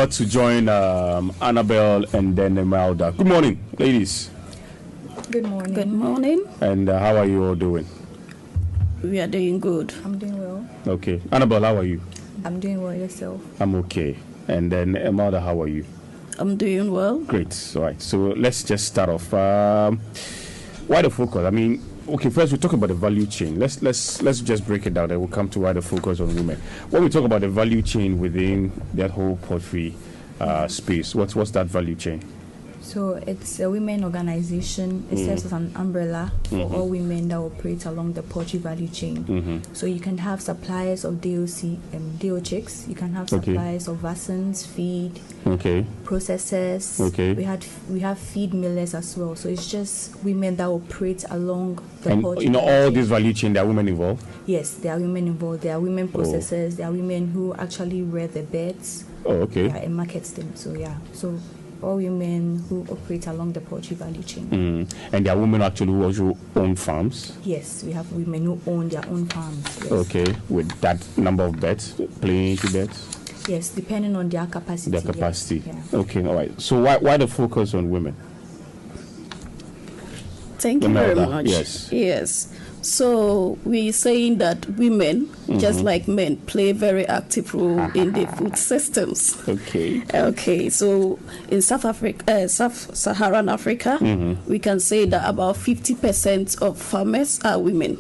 To join Annabella and then Emelda. Good morning, ladies. Good morning. Good morning. And how are you all doing? We are doing good. I'm doing well. Okay. Annabella, how are you? I'm doing well. Yourself? I'm okay. And then Emelda, how are you? I'm doing well. Great. All right. So let's just start off. Why the focus? I mean, okay, first we talk about the value chain. Let's just break it down and we'll come to why the focus on women. When we talk about the value chain within that whole poultry space, what's that value chain? So it's a women organization. It serves as an umbrella for all women that operate along the poultry value chain. So you can have suppliers of DO chicks. You can have suppliers of vaccines, feed, processors. We have feed millers as well. So it's just women that operate along the poultry. And all this value chain, there are women involved? Yes, there are women involved. There are women processors. There are women who actually rear the birds. And market them. So so all women who operate along the poultry value chain. And there are women actually who also own farms? Yes, we have women who own their own farms. Yes. Okay, with that number of beds, plenty beds? Yes, depending on their capacity. Their capacity. Yes. Yeah. Okay, all right. So why the focus on women? Thank you very much. Yes. So we're saying that women, just like men, play a very active role in the food systems. Okay. So in Sub-Saharan Africa, we can say that about 50% of farmers are women.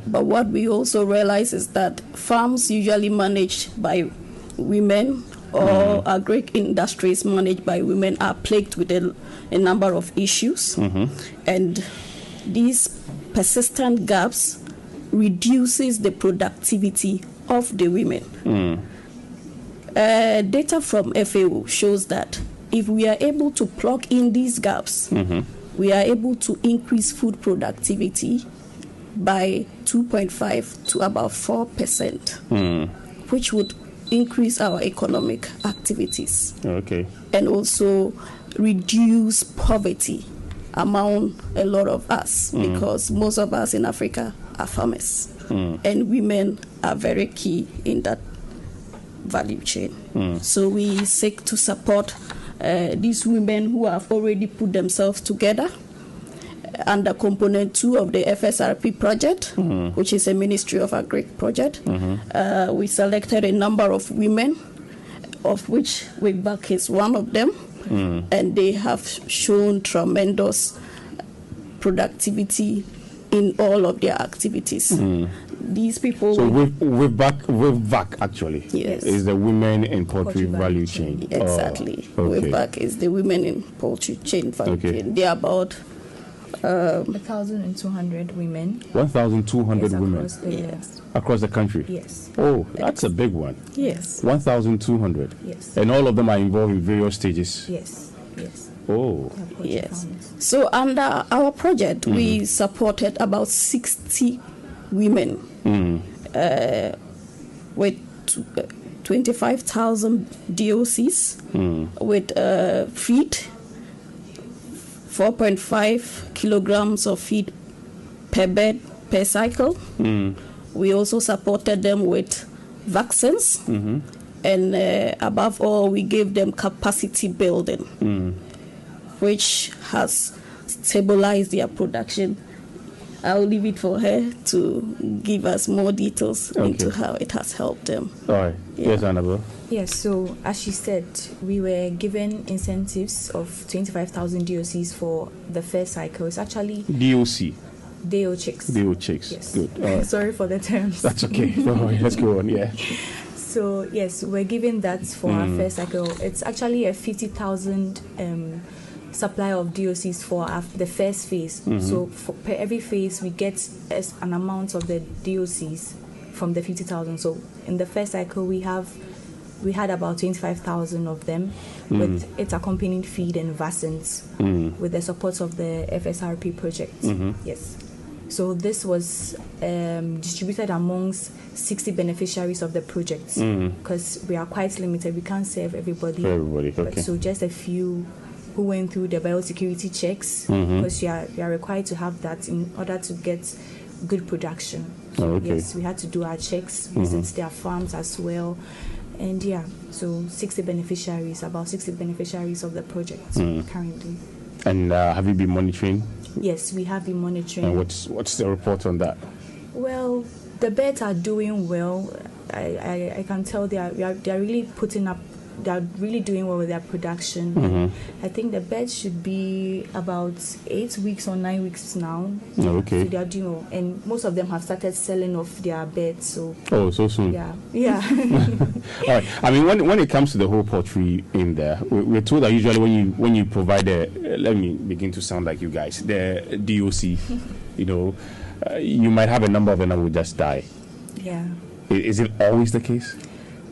But what we also realize is that farms usually managed by women or agric industries managed by women are plagued with a number of issues. And these persistent gaps reduces the productivity of the women. Data from FAO shows that if we are able to plug in these gaps, we are able to increase food productivity by 2.5 to about 4%, which would increase our economic activities. And also reduce poverty among a lot of us, because most of us in Africa are farmers, and women are very key in that value chain. So we seek to support these women who have already put themselves together under component 2 of the FSRP project, which is a Ministry of Agric project. We selected a number of women, of which WIPVAC is one of them. And they have shown tremendous productivity in all of their activities. These people... So WIPVAC actually is the women in poultry value chain. Exactly. WIPVAC is the women in poultry chain value chain. They are about 1,200 women. 1,200 women across the country? Yes. Oh, that's a big one. Yes. 1,200? Yes. And all of them are involved in various stages? Yes. Oh. Yes. So under our project, we supported about 60 women with 25,000 DOCs with feed, 4.5 kilograms of feed per bed per cycle. We also supported them with vaccines, and above all, we gave them capacity building, which has stabilized their production. I'll leave it for her to give us more details into how it has helped them. All right. Yes, Annabelle. Yes, so as she said, we were given incentives of 25,000 DOCs for the first cycle. It's actually... DOC? DO chicks. DO chicks. Yes. Good. Right. Sorry for the terms. That's okay. All right, let's go on, So, yes, we're given that for our first cycle. It's actually a 50,000 supply of DOCs for the first phase. So per every phase, we get an amount of the DOCs from the 50,000. So in the first cycle, we had about 25,000 of them with its accompanying feed and vaccines with the support of the FSRP project. Yes. So this was distributed amongst 60 beneficiaries of the project because we are quite limited. We can't serve everybody. Okay. So just a few who went through the biosecurity checks because you are required to have that in order to get good production. So yes, we had to do our checks, visit their farms as well, And yeah, so 60 beneficiaries, about 60 beneficiaries of the project currently. And have you been monitoring? Yes, we have been monitoring. And what's the report on that? Well, the birds are doing well. I can tell they are really putting up. They are really doing well with their production. I think the birds should be about 8 weeks or 9 weeks now. Okay. So they are doing well, and most of them have started selling off their birds. So so soon. Yeah. All right. I mean, when it comes to the whole poultry in there, we're told that usually when you provide let me begin to sound like you guys, the DOC, you might have a number of them that will just die. Yeah. Is it always the case?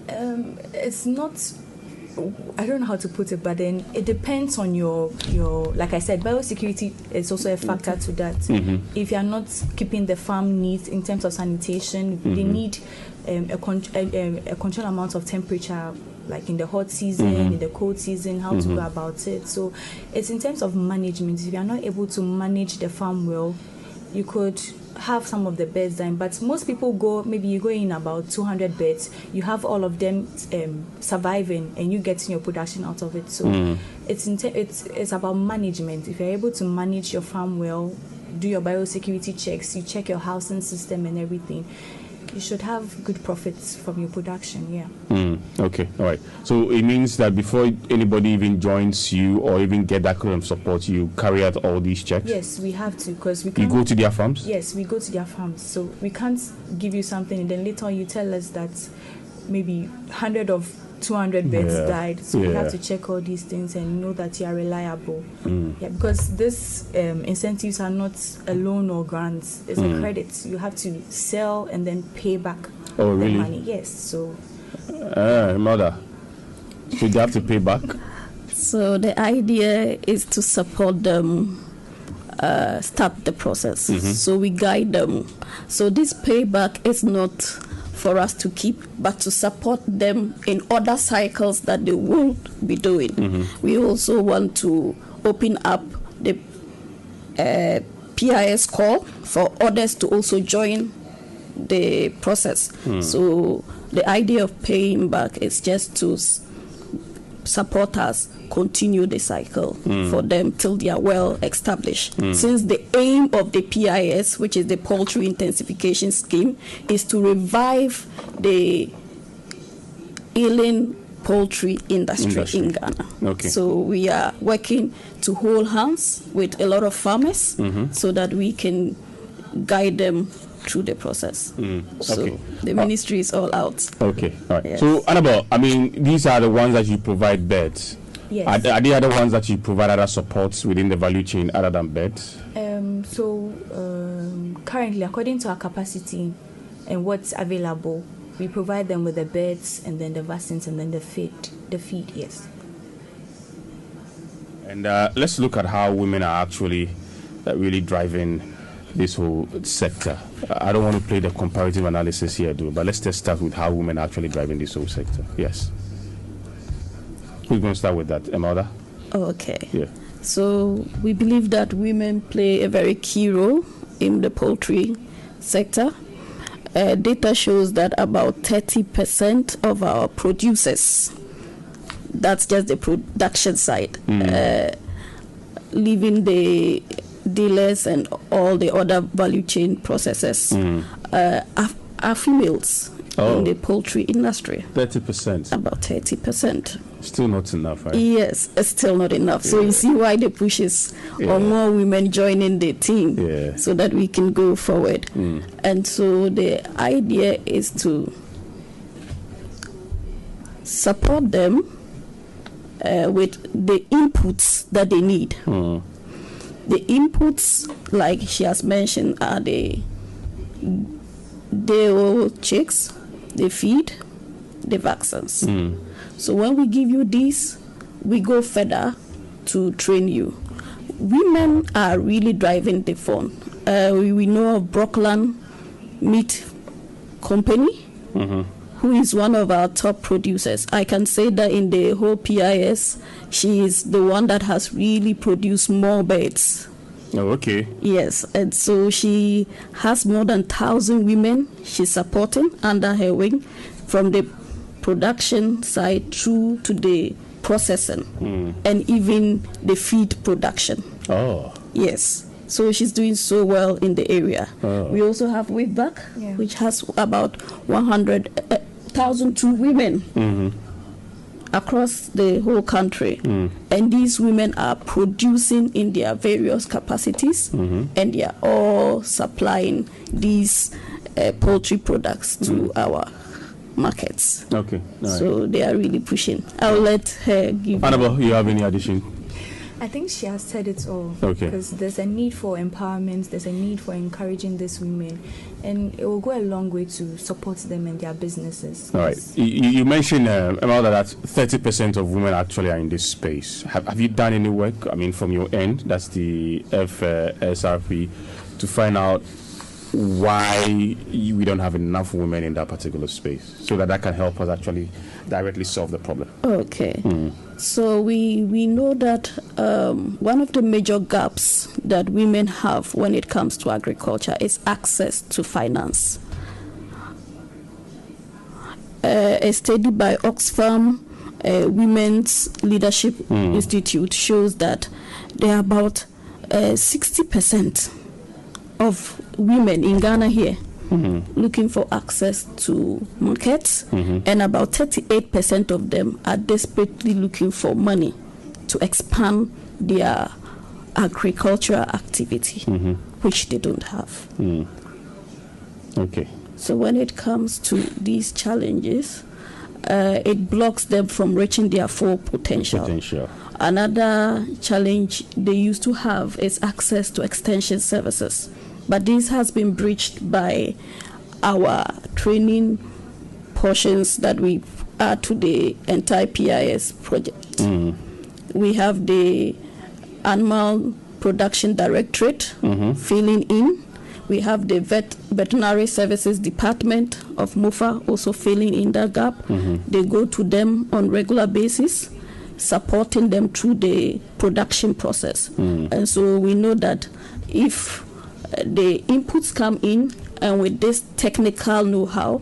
It's not. I don't know how to put it, but then it depends on your like I said, biosecurity is also a factor to that. If you are not keeping the farm neat in terms of sanitation, they need a controlled amount of temperature, like in the hot season, in the cold season, how to go about it. So it's in terms of management. If you are not able to manage the farm well, you could have some of the birds dying, but most people you go in about 200 birds, you have all of them surviving, and you getting your production out of it. So it's about management. If you're able to manage your farm well, do your biosecurity checks, you check your housing system and everything, you should have good profits from your production. Okay, all right. So it means that before anybody even joins you or even get that kind of support, you carry out all these checks? Yes, we have to, because we can't. You go to their farms? Yes, we go to their farms. So we can't give you something and then later on you tell us that maybe 100 of 200 birds died. So we have to check all these things and know that you are reliable. Because these incentives are not a loan or grants. It's a credit. You have to sell and then pay back the money. Yes. So Emelda, so you have to pay back? So the idea is to support them start the process. So we guide them. So this payback is not for us to keep, but to support them in other cycles that they won't be doing. We also want to open up the PIS call for others to also join the process. So the idea of paying back is just to support us continue the cycle for them till they are well established. Since the aim of the PIS, which is the Poultry Intensification Scheme, is to revive the ailing poultry industry in Ghana. Okay. So we are working to hold hands with a lot of farmers so that we can guide them through the process. So the ministry is all out. Okay, all right. Yes. So Annabelle, I mean, these are the ones that you provide beds. Yes. Are there other ones that you provide other supports within the value chain other than beds? Currently, according to our capacity and what's available, we provide them with the beds and then the vaccines and then the feed, yes. And let's look at how women are actually really driving this whole sector. I don't want to play the comparative analysis here, but let's just start with how women are actually driving this whole sector. Yes. Who's going to start with that, Emelda? Okay. Yeah. So we believe that women play a very key role in the poultry sector. Data shows that about 30% of our producers, that's just the production side, leaving the dealers and all the other value chain processes, are females in the poultry industry. 30%. About 30%. Still not enough, right? Yes, it's still not enough. So you see why the push is on more women joining the team so that we can go forward. And so the idea is to support them with the inputs that they need. The inputs, like she has mentioned, are the day-old chicks, the feed, the vaccines. So when we give you these, we go further to train you. Women are really driving the phone. We know of Brockland Meat Company, who is one of our top producers. I can say that in the whole PIS, she is the one that has really produced more birds. Oh, okay. Yes, and so she has more than 1,000 women she's supporting under her wing, from the production side through to the processing and even the feed production. Oh. Yes. So she's doing so well in the area. Oh. We also have WIPVAC, which has about 100,002 women across the whole country. And these women are producing in their various capacities, and they are all supplying these poultry products to our markets. Okay. So they are really pushing. I'll let her give. Annabella, you have any addition? I think she has said it all. Okay. Because there's a need for empowerment, there's a need for encouraging these women, and it will go a long way to support them in their businesses. All right. You mentioned, Emelda, that 30% of women actually are in this space. Have you done any work, I mean, from your end, that's the FSRP, to find out why we don't have enough women in that particular space, so that can help us actually directly solve the problem? Okay. So we know that one of the major gaps that women have when it comes to agriculture is access to finance. A study by Oxfam Women's Leadership Institute shows that there are about 60% of women in Ghana here looking for access to markets, and about 38% of them are desperately looking for money to expand their agricultural activity, which they don't have. Okay. So when it comes to these challenges, it blocks them from reaching their full potential. Another challenge they used to have is access to extension services. But this has been breached by our training portions that we add to the entire PIS project. We have the Animal Production Directorate filling in. We have the Veterinary Services Department of MOFA also filling in that gap. They go to them on regular basis, supporting them through the production process. And so we know that if the inputs come in, and with this technical know-how,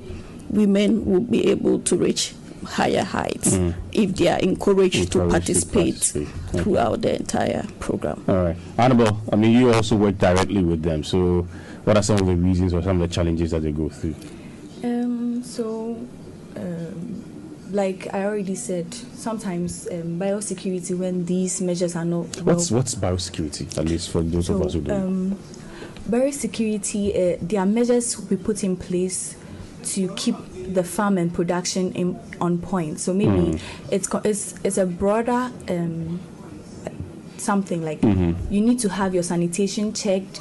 women will be able to reach higher heights if they are encouraged to participate throughout the entire program. All right. Annabelle, I mean, you also work directly with them. So what are some of the reasons or some of the challenges that they go through? Like I already said, sometimes biosecurity, when these measures are not... What's biosecurity, at least for those of us who don't? Biosecurity, there are measures we put in place to keep the farm and production on point. So maybe it's a broader something like you need to have your sanitation checked,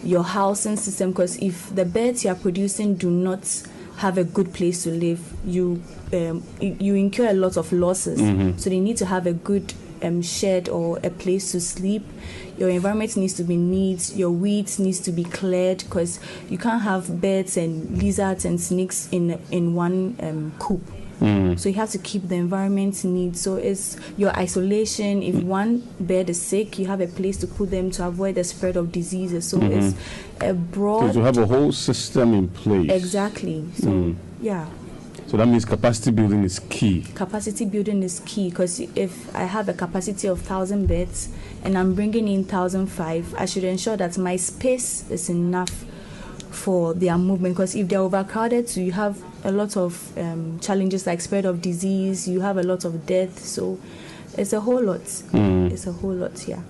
your housing system, because if the birds you are producing do not have a good place to live, you incur a lot of losses. So they need to have a good shed or a place to sleep. Your environment needs to be neat. Your weeds needs to be cleared, because you can't have birds and lizards and snakes in one coop. So you have to keep the environment neat. So it's your isolation. If one bird is sick, you have a place to put them to avoid the spread of diseases. So it's a broad... So you have a whole system in place. Exactly. So, yeah. So that means capacity building is key. Capacity building is key, because if I have a capacity of 1,000 beds and I'm bringing in 1,005, I should ensure that my space is enough for their movement, because if they're overcrowded, so you have a lot of challenges like spread of disease, you have a lot of death, so it's a whole lot. It's a whole lot, yeah.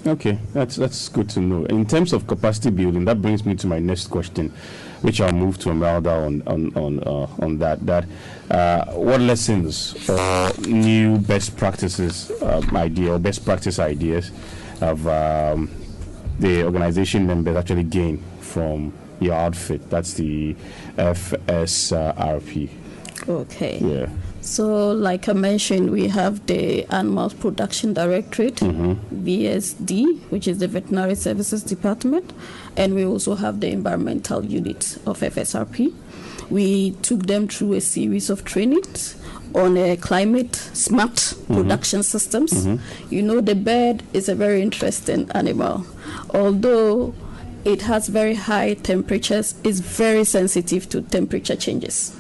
Okay, that's good to know. In terms of capacity building, that brings me to my next question, which I'll move to Emelda on that. What lessons or new best practices best practice ideas of the organization members actually gain from your outfit? That's the FSRP. Okay. Yeah. So, like I mentioned, we have the Animal Production Directorate, VSD, which is the Veterinary Services Department, and we also have the Environmental Unit of FSRP. We took them through a series of trainings on climate smart production systems. You know, the bird is a very interesting animal. Although it has very high temperatures, it's very sensitive to temperature changes.